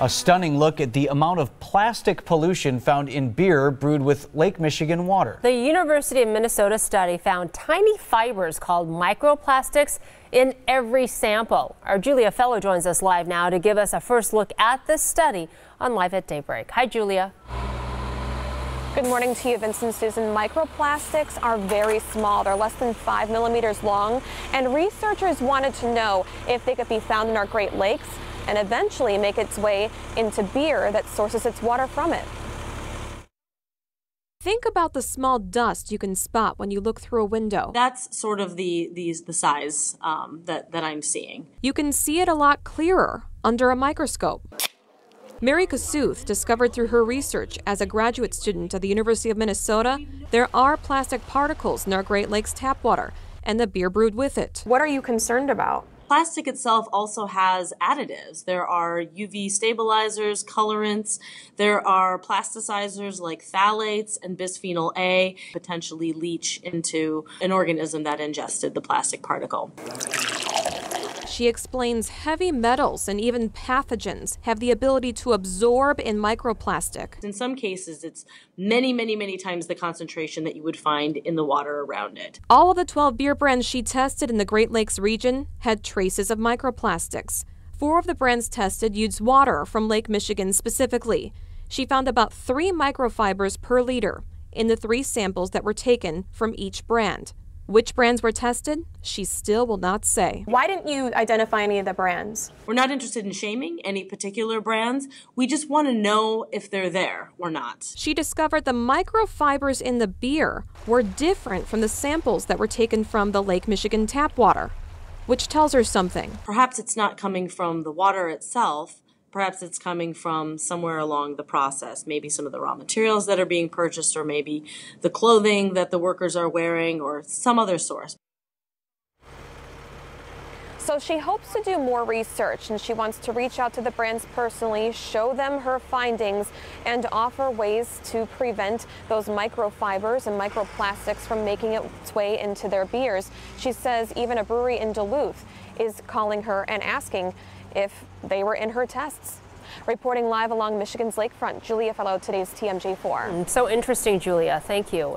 A stunning look at the amount of plastic pollution found in beer brewed with Lake Michigan water. The University of Minnesota study found tiny fibers called microplastics in every sample. Our Julia Fellow joins us live now to give us a first look at this study on Live at Daybreak. Hi, Julia. Good morning to you, Vincent, Susan. Microplastics are very small. They're less than 5 millimeters long, and researchers wanted to know if they could be found in our Great Lakes and eventually make its way into beer that sources its water from it. Think about the small dust you can spot when you look through a window. That's sort of the size that I'm seeing. You can see it a lot clearer under a microscope. Mary Kasuth discovered through her research as a graduate student at the University of Minnesota, there are plastic particles in our Great Lakes tap water and the beer brewed with it. What are you concerned about? Plastic itself also has additives. There are UV stabilizers, colorants. There are plasticizers like phthalates and bisphenol A, potentially leach into an organism that ingested the plastic particle. She explains heavy metals and even pathogens have the ability to absorb in microplastic. In some cases, it's many times the concentration that you would find in the water around it. All of the 12 beer brands she tested in the Great Lakes region had traces of microplastics. 4 of the brands tested used water from Lake Michigan specifically. She found about 3 microfibers per liter in the 3 samples that were taken from each brand. Which brands were tested, she still will not say. Why didn't you identify any of the brands? We're not interested in shaming any particular brands. We just want to know if they're there or not. She discovered the microfibers in the beer were different from the samples that were taken from the Lake Michigan tap water, which tells her something. Perhaps it's not coming from the water itself. Perhaps it's coming from somewhere along the process, maybe some of the raw materials that are being purchased, or maybe the clothing that the workers are wearing, or some other source. So she hopes to do more research, and she wants to reach out to the brands personally, show them her findings, and offer ways to prevent those microfibers and microplastics from making its way into their beers. She says even a brewery in Duluth is calling her and asking if they were in her tests. Reporting live along Michigan's lakefront, Julia Fellow, today's TMJ4. So interesting, Julia. Thank you.